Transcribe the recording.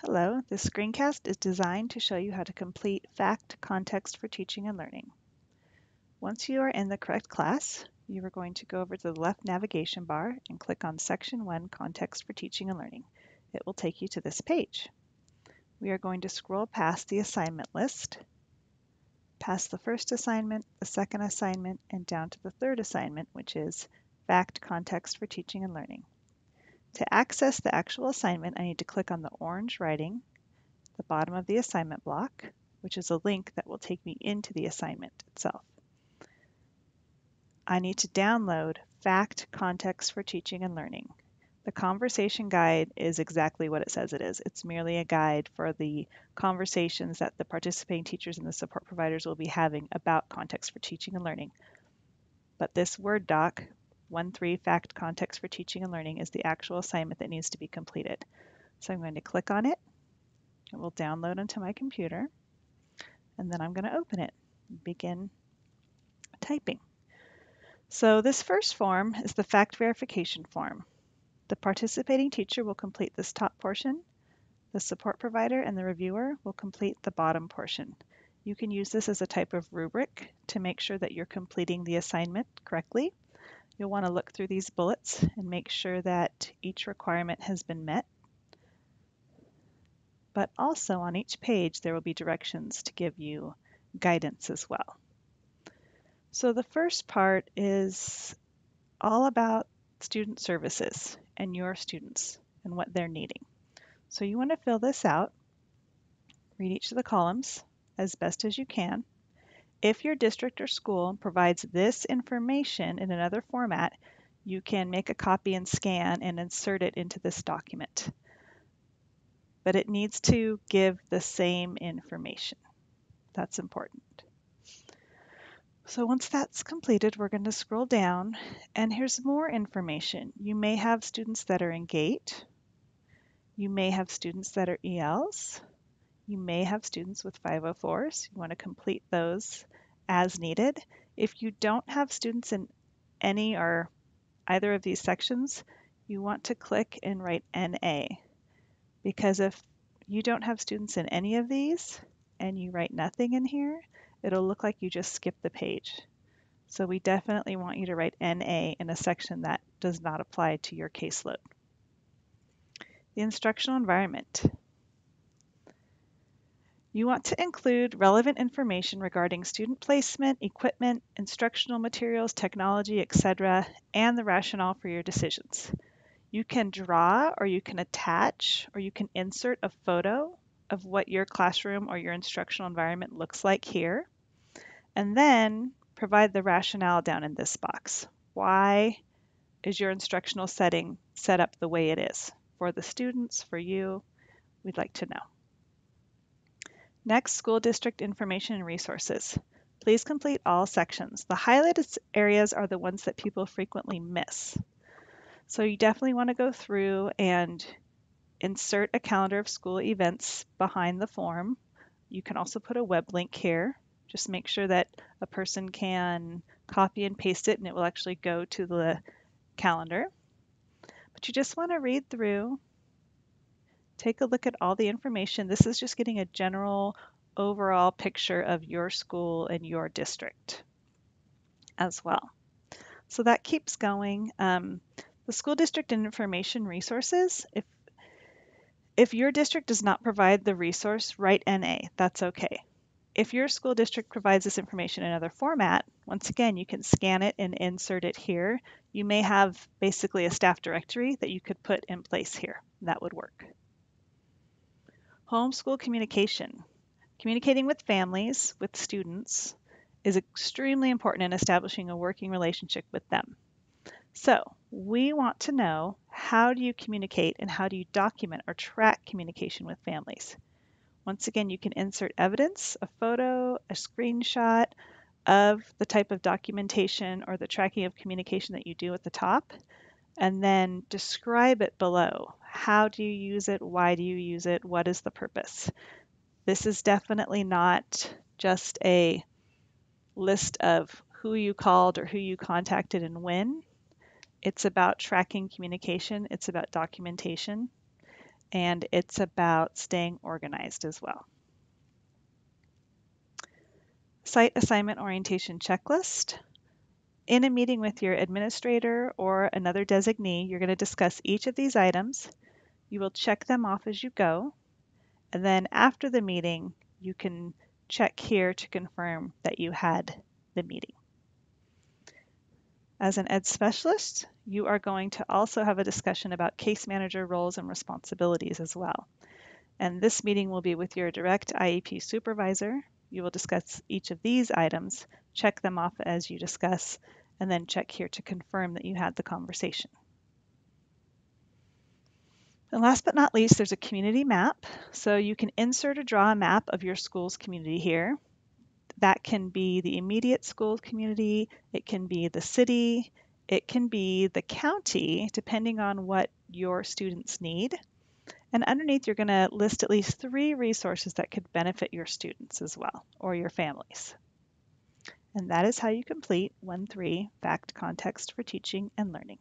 Hello, this screencast is designed to show you how to complete fact context for teaching and learning. Once you are in the correct class, you are going to go over to the left navigation bar and click on Section 1, Context for Teaching and Learning. It will take you to this page. We are going to scroll past the assignment list, past the first assignment, the second assignment, and down to the third assignment, which is Fact Context for Teaching and Learning. To access the actual assignment, I need to click on the orange writing the bottom of the assignment block, which is a link that will take me into the assignment itself. I need to download Fact Context for Teaching and Learning. The conversation guide is exactly what it says it is. It's merely a guide for the conversations that the participating teachers and the support providers will be having about context for teaching and learning. But this Word doc, 1.3 Fact Context for Teaching and Learning, is the actual assignment that needs to be completed. So I'm going to click on it. It will download onto my computer, and then I'm going to open it and begin typing. So this first form is the fact verification form. The participating teacher will complete this top portion. The support provider and the reviewer will complete the bottom portion. You can use this as a type of rubric to make sure that you're completing the assignment correctly. You'll want to look through these bullets and make sure that each requirement has been met. But also on each page there will be directions to give you guidance as well. So the first part is all about student services and your students and what they're needing. So you want to fill this out, read each of the columns as best as you can. If your district or school provides this information in another format, you can make a copy and scan and insert it into this document. But it needs to give the same information. That's important. So once that's completed, we're going to scroll down, and here's more information. You may have students that are in GATE. You may have students that are ELs. You may have students with 504s. You want to complete those as needed. If you don't have students in any or either of these sections, you want to click and write NA, because if you don't have students in any of these and you write nothing in here, it'll look like you just skipped the page. So we definitely want you to write NA in a section that does not apply to your caseload. The instructional environment. You want to include relevant information regarding student placement, equipment, instructional materials, technology, etc., and the rationale for your decisions. You can draw, or you can attach, or you can insert a photo of what your classroom or your instructional environment looks like here, and then provide the rationale down in this box. Why is your instructional setting set up the way it is? For the students, for you, we'd like to know. Next, school district information and resources. Please complete all sections. The highlighted areas are the ones that people frequently miss. So you definitely want to go through and insert a calendar of school events behind the form. You can also put a web link here. Just make sure that a person can copy and paste it and it will actually go to the calendar. But you just want to read through, take a look at all the information. This is just getting a general overall picture of your school and your district as well. So that keeps going. The school district and information resources, if your district does not provide the resource, write NA, that's okay. If your school district provides this information in another format, once again, you can scan it and insert it here. You may have basically a staff directory that you could put in place here. That would work. Homeschool communication. Communicating with families, with students, is extremely important in establishing a working relationship with them. So we want to know, how do you communicate and how do you document or track communication with families? Once again, you can insert evidence, a photo, a screenshot of the type of documentation or the tracking of communication that you do at the top, and then describe it below. How do you use it? Why do you use it? What is the purpose? This is definitely not just a list of who you called or who you contacted and when. It's about tracking communication. It's about documentation. and it's about staying organized as well. Site assignment orientation checklist. In a meeting with your administrator or another designee, you're going to discuss each of these items. You will check them off as you go, and then after the meeting, you can check here to confirm that you had the meeting. As an ed specialist, you are going to also have a discussion about case manager roles and responsibilities as well. And this meeting will be with your direct IEP supervisor. You will discuss each of these items, check them off as you discuss, and then check here to confirm that you had the conversation. And last but not least, there's a community map. So you can insert or draw a map of your school's community here. That can be the immediate school community, it can be the city, it can be the county, depending on what your students need. And underneath, you're going to list at least 3 resources that could benefit your students as well, or your families. And that is how you complete 1-3 Fact Context for Teaching and Learning.